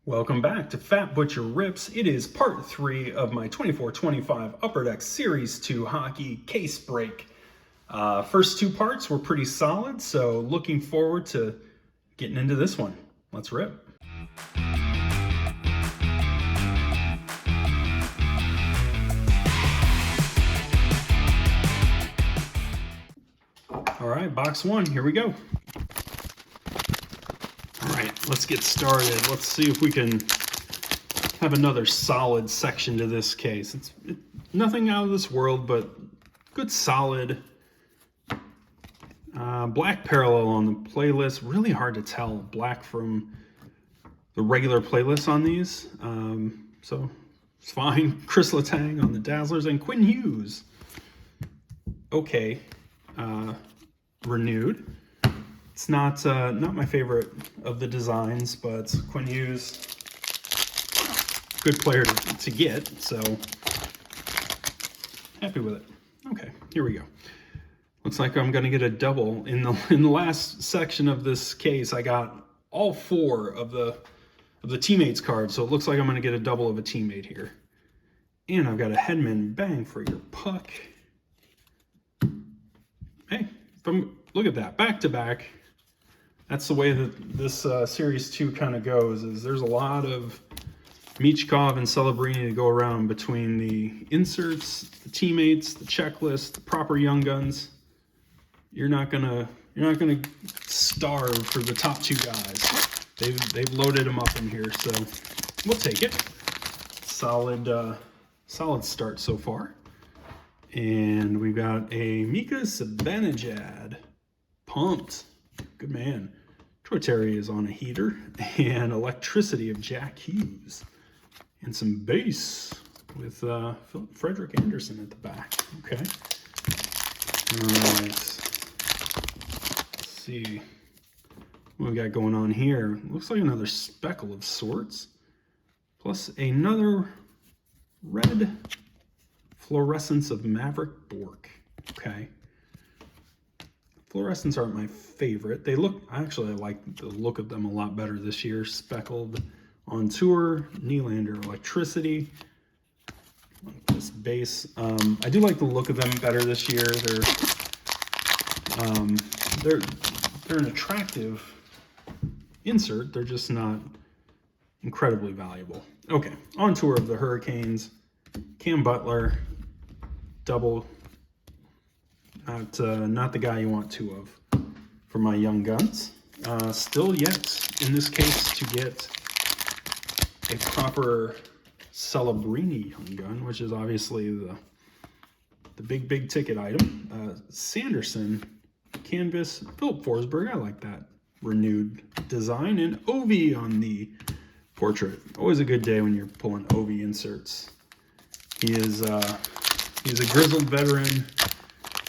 Welcome back to Fat Butcher Rips. It is part 3 of my 24-25 Upper Deck Series 2 hockey case break. First two parts were pretty solid, so looking forward to getting into this one. Let's rip. All right, box one, here we go. All right, let's get started. Let's see if we can have another solid section to this case. It's nothing out of this world, but good solid. Black parallel on the playlist. Really hard to tell black from the regular playlist on these. So it's fine. Chris Letang on the Dazzlers and Quinn Hughes. Okay. Renewed. It's not my favorite of the designs, but Quinn Hughes, good player to get, so happy with it. Okay, here we go. Looks like I'm gonna get a double in the last section of this case. I got all 4 of the teammates cards, so it looks like I'm gonna get a double of a teammate here. And I've got a Hedman bang for your puck. Hey, look at that, back to back. That's the way that this Series 2 kind of goes, is there's a lot of Michkov and Celebrini to go around between the inserts, the teammates, the checklist, the proper young guns. You're not gonna starve for the top 2 guys. They've loaded them up in here, so we'll take it. Solid start so far. And we've got a Mika Zibanejad. Pumped. Good man. Troy Terry is on a heater. And Electricity of Jack Hughes. And some base with Frederick Anderson at the back. Okay. All right. Let's see what we got going on here. Looks like another speckle of sorts. Plus another red fluorescence of Maverick Bork. Okay. Fluorescents aren't my favorite. I like the look of them a lot better this year. Speckled on tour, Nylander Electricity. This base. I do like the look of them better this year. They're an attractive insert. They're just not incredibly valuable. Okay, on tour of the Hurricanes. Cam Butler, double. Not the guy you want 2 of for my young guns. Still yet, in this case, to get a proper Celebrini young gun, which is obviously the big ticket item. Sanderson, canvas, Philip Forsberg. I like that renewed design. And Ovi on the portrait. Always a good day when you're pulling Ovi inserts. He's a grizzled veteran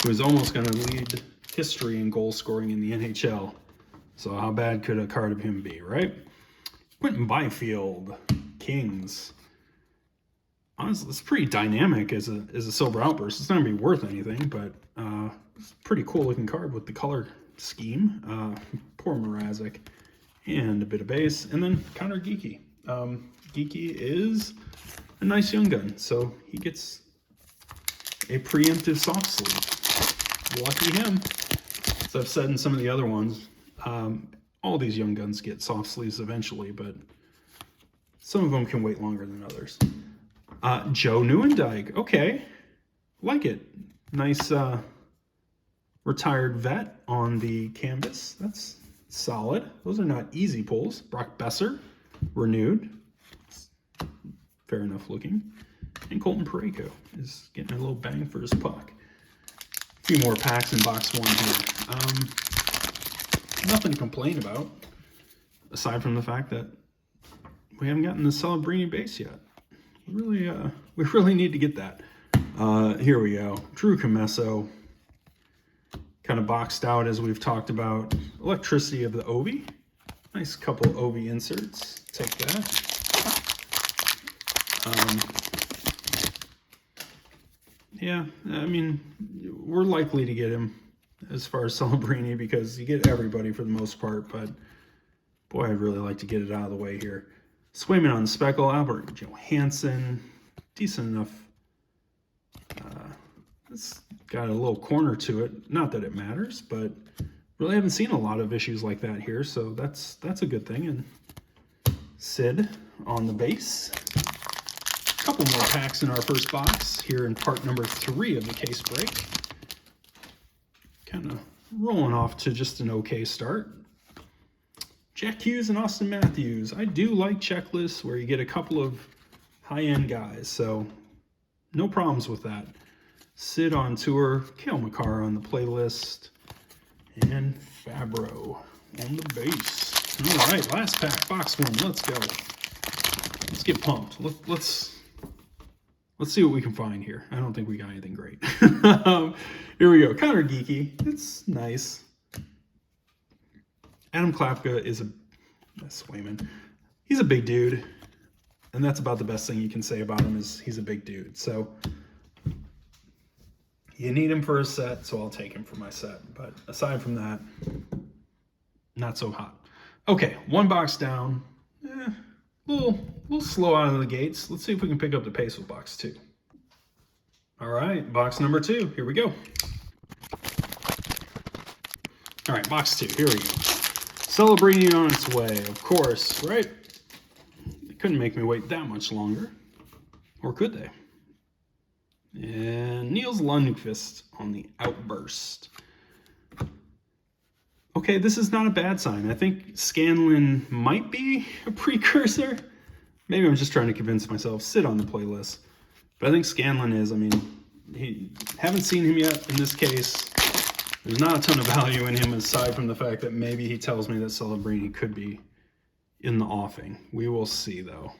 who is almost going to lead history in goal scoring in the NHL. So how bad could a card of him be, right? Quentin Byfield, Kings. Honestly, it's pretty dynamic as a silver outburst. It's not going to be worth anything, but it's a pretty cool looking card with the color scheme. Poor Mrazek. And a bit of base. And then Connor Geekie. Geekie is a nice young gun, so he gets a preemptive soft sleeve. Lucky him. As I've said in some of the other ones, all these young guns get soft sleeves eventually, but some of them can wait longer than others. Joe Nieuwendyk. Okay. Like it. Nice retired vet on the canvas. That's solid. Those are not easy pulls. Brock Besser, renewed. Fair enough looking. And Colton Parayko is getting a little bang for his puck. A few more packs in box 1 here. Nothing to complain about, aside from the fact that we haven't gotten the Celebrini base yet. We really need to get that. Here we go. Drew Commesso, kind of boxed out as we've talked about. Electricity of the Ovi. Nice couple Ovi inserts. Take that. Yeah, I mean, we're likely to get him as far as Celebrini because you get everybody for the most part, but boy, I'd really like to get it out of the way here. Swayman on the speckle, Albert Johansson, decent enough. It's got a little corner to it. Not that it matters, but really haven't seen a lot of issues like that here, so that's a good thing. And Sid on the base. A couple more packs in our first box here in part number 3 of the case break. Kind of rolling off to just an okay start. Jack Hughes and Austin Matthews. I do like checklists where you get a couple of high-end guys, so no problems with that. Sid on tour, Cale Makar on the playlist, and Fabro on the base. All right, last pack, box 1. Let's go. Let's get pumped. Let's see what we can find here. I don't think we got anything great. Here we go. Counter Geeky. It's nice. Adam Klapka is a Swayman. He's a big dude, and that's about the best thing you can say about him is he's a big dude. So you need him for a set, so I'll take him for my set. But aside from that, not so hot. Okay, 1 box down. A little slow out of the gates. Let's see if we can pick up the pace with box 2. All right, box number 2. Here we go. All right, box 2. Here we go. Celebrini on its way, of course, right? They couldn't make me wait that much longer. Or could they? And Niels Lundqvist on the outburst. Okay, this is not a bad sign. I think Scanlon might be a precursor. Maybe I'm just trying to convince myself. Sit on the playlist. But I think Scanlon is. I mean, haven't seen him yet in this case. There's not a ton of value in him aside from the fact that maybe he tells me that Celebrini could be in the offing. We will see, though.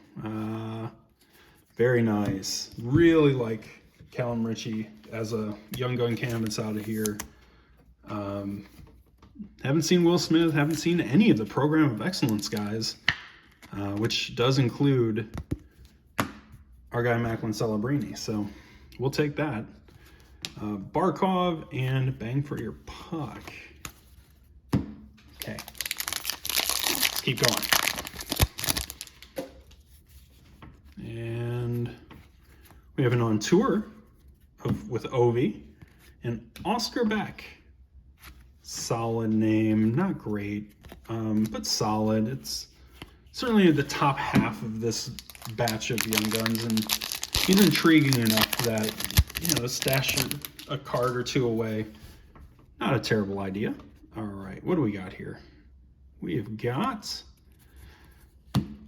Very nice. Really like Callum Ritchie as a young gun canvas out of here. Haven't seen Will Smith, haven't seen any of the Program of Excellence guys, which does include our guy Macklin Celebrini. So we'll take that. Barkov and Bang for Your Puck. Okay, let's keep going. And we have an on tour with Ovi and Oscar Beck. Solid name, not great, but solid. It's certainly at the top half of this batch of young guns, and he's intriguing enough that, you know, stash a card or two away. Not a terrible idea. All right, what do we got here? We have got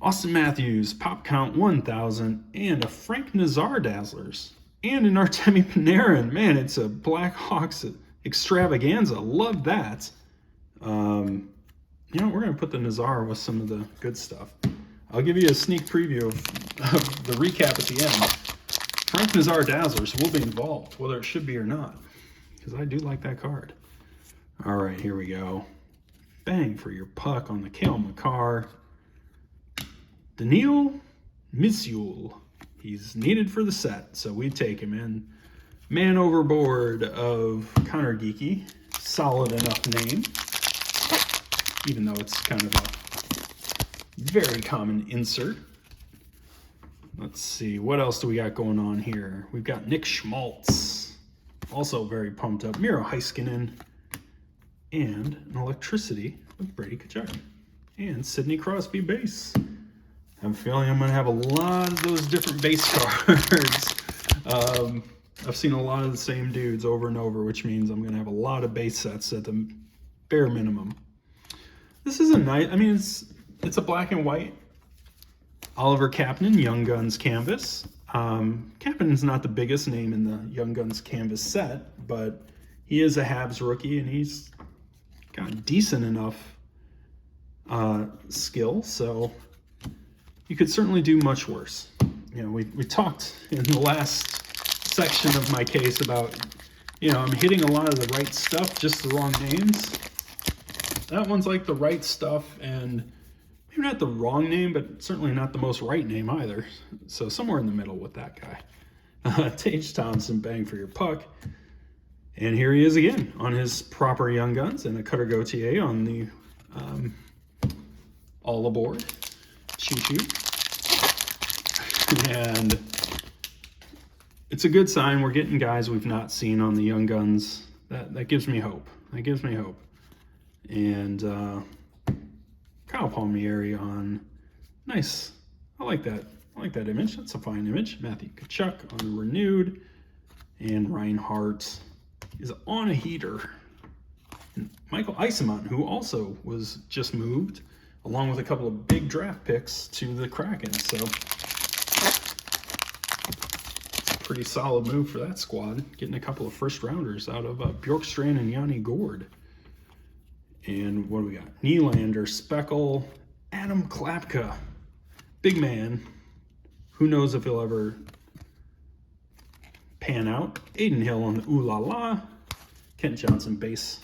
Austin Matthews, pop count 1,000, and a Frank Nazar Dazzlers, and an Artemi Panarin. Man, it's a Blackhawks extravaganza. Love that. You know, we're going to put the Nazar with some of the good stuff. I'll give you a sneak preview of the recap at the end. Frank Nazar Dazzlers will be involved, whether it should be or not, because I do like that card. All right, here we go. Bang for Your Puck on the Cale Makar. Daniil Misyul. He's needed for the set, so we take him in. Man Overboard of Connor Geeky. Solid enough name, even though it's kind of a very common insert. Let's see, what else do we got going on here? We've got Nick Schmaltz, also very pumped up. Miro Heiskanen, and an Electricity with Brady Tkachuk. And Sidney Crosby base. I have a feeling I'm going to have a lot of those different base cards. I've seen a lot of the same dudes over and over, which means I'm going to have a lot of base sets at the bare minimum. This is a nice, I mean, it's a black and white Oliver Kapanen Young Guns canvas. Kapanen's not the biggest name in the Young Guns canvas set, but he is a Habs rookie, and he's got decent enough skill, so you could certainly do much worse. You know, we talked in the last section of my case about, you know, I'm hitting a lot of the right stuff, just the wrong names. That one's like the right stuff, and maybe not the wrong name, but certainly not the most right name either. So somewhere in the middle with that guy. Tage Thompson, Bang for Your Puck. And here he is again on his proper Young Guns, and a Cutter Gauthier on the All Aboard Choo Choo. And it's a good sign. We're getting guys we've not seen on the Young Guns. That gives me hope. That gives me hope. And Kyle Palmieri on. Nice. I like that. I like that image. That's a fine image. Matthew Tkachuk on the renewed. And Reinhardt is on a heater. And Michael Eisman, who also was just moved, along with a couple of big draft picks to the Kraken. So, pretty solid move for that squad. Getting a couple of first rounders out of Bjorkstrand and Yanni Gord. And what do we got? Nylander, Speckle, Adam Klapka. Big man. Who knows if he'll ever pan out. Aiden Hill on the Ooh La La. Kent Johnson base.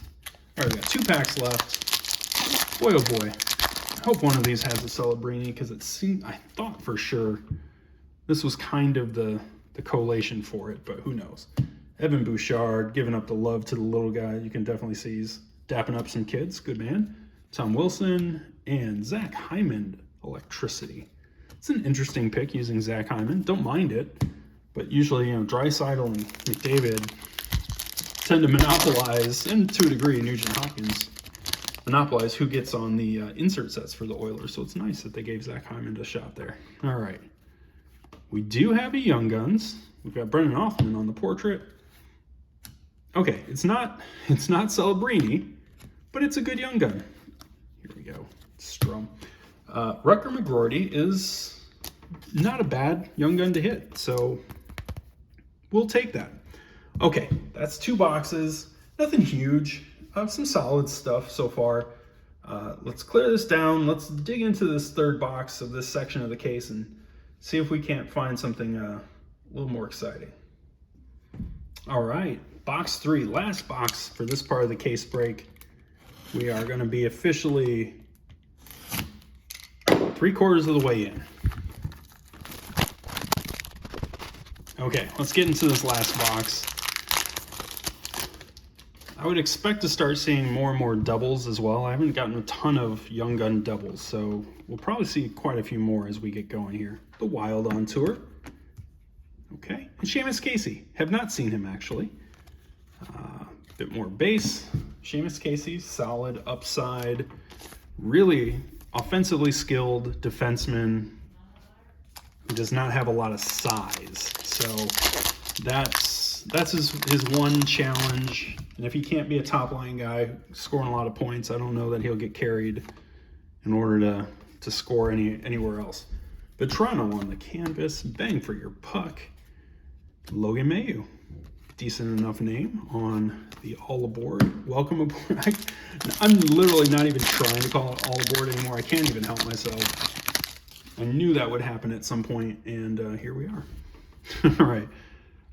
All right, we got 2 packs left. Boy, oh boy. I hope one of these has a Celebrini, because it seemed, I thought for sure this was kind of the collation for it, but who knows. Evan Bouchard giving up the love to the little guy. You can definitely see he's dapping up some kids. Good man. Tom Wilson and Zach Hyman, Electricity. It's an interesting pick using Zach Hyman. Don't mind it, but usually, Draisaitl and McDavid tend to monopolize, and to a degree, Nugent Hopkins monopolize who gets on the insert sets for the Oilers. So it's nice that they gave Zach Hyman a shot there. All right. We do have a Young Guns. We've got Brennan Hoffman on the portrait. Okay, it's not Celebrini, but it's a good Young Gun. Here we go. Strum. Rutger McGroarty is not a bad Young Gun to hit, so we'll take that. Okay, that's 2 boxes. Nothing huge. Some solid stuff so far. Let's clear this down. Let's dig into this 3rd box of this section of the case and see if we can't find something a little more exciting. All right, box 3, last box for this part of the case break. We are going to be officially 3/4 of the way in. Okay, let's get into this last box. I would expect to start seeing more and more doubles as well. I haven't gotten a ton of Young Gun doubles, so we'll probably see quite a few more as we get going here. The Wild on tour. Okay, and Seamus Casey. Have not seen him, actually. Bit more base. Seamus Casey, solid upside. Really offensively skilled defenseman who does not have a lot of size. So that's his one challenge. And if he can't be a top-line guy scoring a lot of points, I don't know that he'll get carried in order to score anywhere else. But Toronto on the canvas, bang for your puck. Logan Mailloux, decent enough name on the All Aboard. Welcome aboard. I'm literally not even trying to call it All Aboard anymore. I can't even help myself. I knew that would happen at some point, and here we are. All right.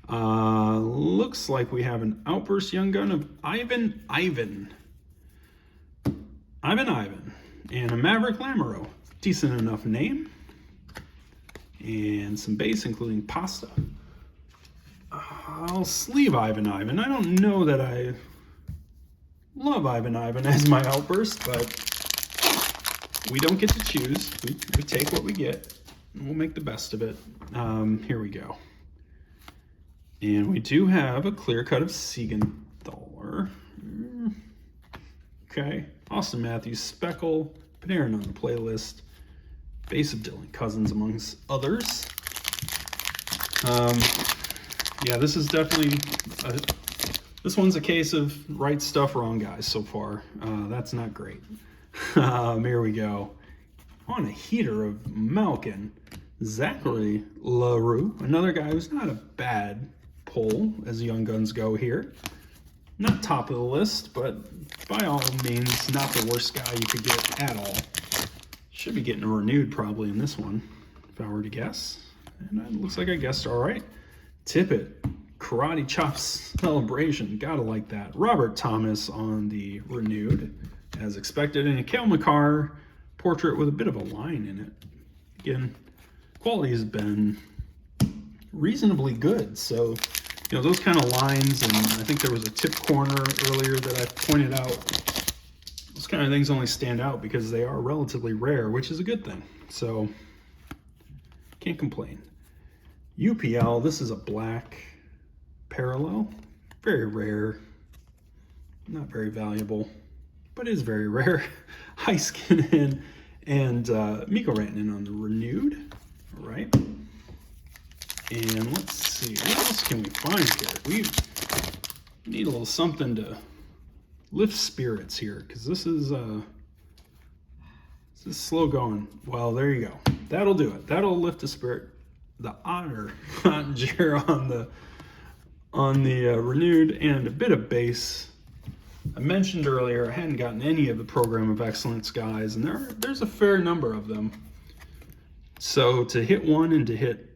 Looks like we have an Outburst Young Gun of Ivan, and a Maverick Lamoureux. Decent enough name. And some base, including Pasta. I'll sleeve Ivan. I don't know that I love Ivan as my Outburst, but we don't get to choose. We take what we get, and we'll make the best of it. Here we go. And we do have a clear cut of Siegenthaler. Okay. Austin Matthews, Speckle, Panarin on the playlist. Base of Dylan Cousins, amongst others. Yeah, this is definitely... this one's a case of right stuff, wrong guys so far. That's not great. Here we go. On a heater of Malkin, Zachary LaRue, another guy who's not a bad pull as Young Guns go here. Not top of the list, but by all means, not the worst guy you could get at all. Should be getting a renewed probably in this one, if I were to guess. And it looks like I guessed all right. Tippett, Karate Chops Celebration, gotta like that. Robert Thomas on the renewed, as expected. And a Cale Makar portrait with a bit of a line in it. Again, quality has been reasonably good. So, those kind of lines, and I think there was a tip corner earlier that I pointed out. Those kind of things only stand out because they are relatively rare, which is a good thing. So, can't complain. UPL, this is a black parallel. Very rare. Not very valuable, but is very rare. Heiskanen and Mikko Rantanen on the renewed. All right. And let's see, what else can we find here? We need a little something to lift spirits here, because this is slow going. Well, there you go. That'll do it. That'll lift the spirit. The Otter on the renewed, and a bit of base. I mentioned earlier I hadn't gotten any of the Program of Excellence guys, and there's a fair number of them. So to hit one and to hit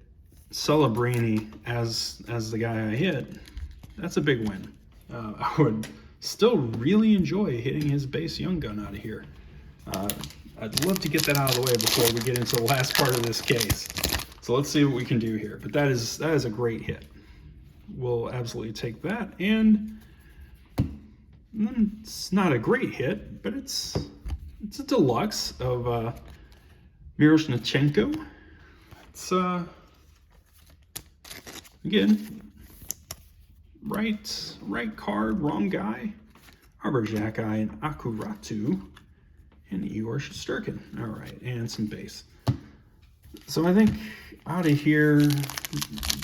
Celebrini as the guy I hit, that's a big win. I would still really enjoy hitting his base Young Gun out of here. I'd love to get that out of the way before we get into the last part of this case. So let's see what we can do here. But that is a great hit. We'll absolutely take that. And it's not a great hit, but it's a deluxe of Miroshnichenko. It's again, right card, wrong guy. Arbor Xhekaj and Akuratu and Igor Shesterkin. All right, and some base. So I think out of here,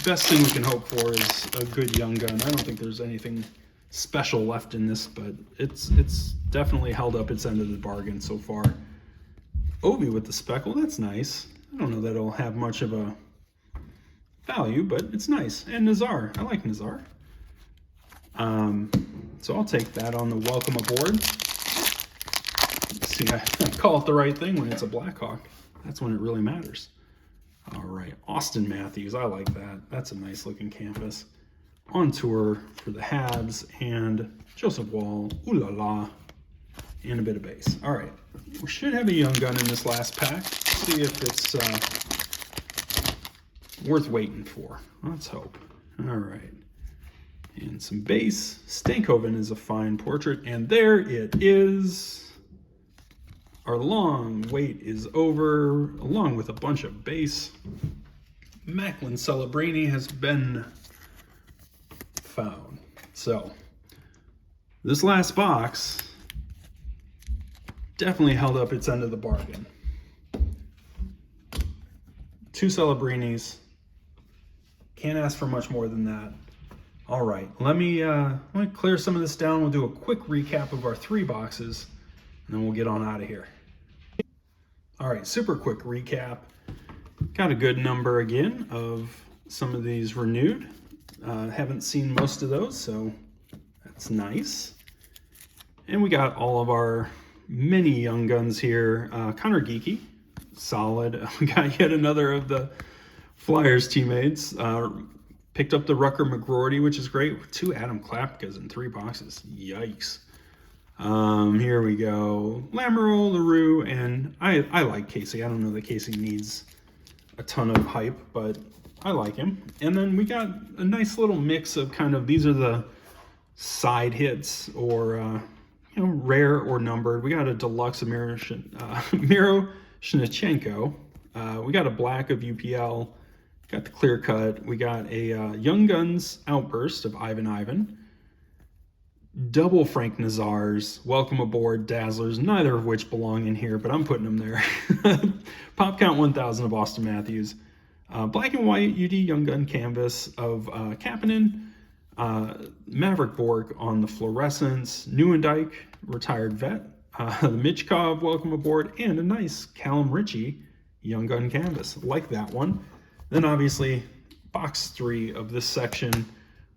best thing we can hope for is a good Young Gun. I don't think there's anything special left in this, but it's definitely held up its end of the bargain so far. Ovi with the speckle, that's nice. I don't know that it'll have much of a value, but it's nice. And Nazar, I like Nazar. So I'll take that on the welcome aboard. Let's see, I call it the right thing when it's a Blackhawk. That's when it really matters. All right, Austin Matthews, I like that. That's a nice looking canvas. On tour for the Habs, and Joseph Wall, ooh la la, and a bit of base. All right, we should have a Young Gun in this last pack. See if it's worth waiting for. Let's hope. All right, and some base. Stankoven is a fine portrait, and there it is. Our long wait is over, along with a bunch of base. Macklin Celebrini has been found. So this last box definitely held up its end of the bargain. 2 Celebrinis. Can't ask for much more than that. All right, let me clear some of this down. We'll do a quick recap of our 3 boxes, and then we'll get on out of here. All right, super quick recap. Got a good number again of some of these renewed. Haven't seen most of those, so that's nice. And we got all of our mini Young Guns here. Connor Geeky, solid. We got yet another of the Flyers teammates. Picked up the Rucker McGroarty, which is great. 2 Adam Klapkas in 3 boxes. Yikes. Here we go. Lamoureux, LaRue, and I like Casey. I don't know that Casey needs a ton of hype, but I like him. And then we got a nice little mix of kind of, these are the side hits, or rare or numbered. We got a deluxe of Miroshnichenko. We got a black of UPL. Got the clear cut. We got a Young Guns outburst of Ivan. Double Frank Nazar's, welcome aboard Dazzlers, neither of which belong in here, but I'm putting them there. Pop Count 1000 of Austin Matthews. Black and white UD Young Gun canvas of Kapanen. Maverick Bork on the fluorescence. Neuendijk, retired vet. The Michkov, welcome aboard. And a nice Callum Ritchie Young Gun canvas. Like that one. Then obviously, box 3 of this section,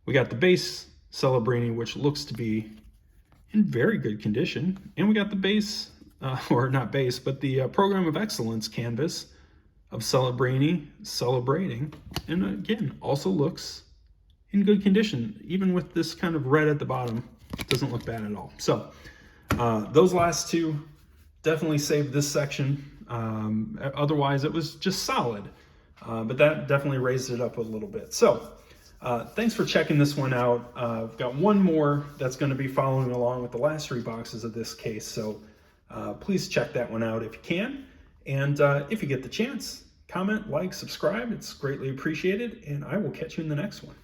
we got the base Celebrini, which looks to be in very good condition. And we got the base, or not base, but the Program of Excellence canvas of Celebrini celebrating. And again, also looks in good condition. Even with this kind of red at the bottom, it doesn't look bad at all. So those last 2 definitely saved this section. Otherwise, it was just solid. But that definitely raised it up a little bit. So thanks for checking this one out. I've got one more that's going to be following along with the last 3 boxes of this case. So please check that one out if you can. And if you get the chance, comment, like, subscribe. It's greatly appreciated, and I will catch you in the next one.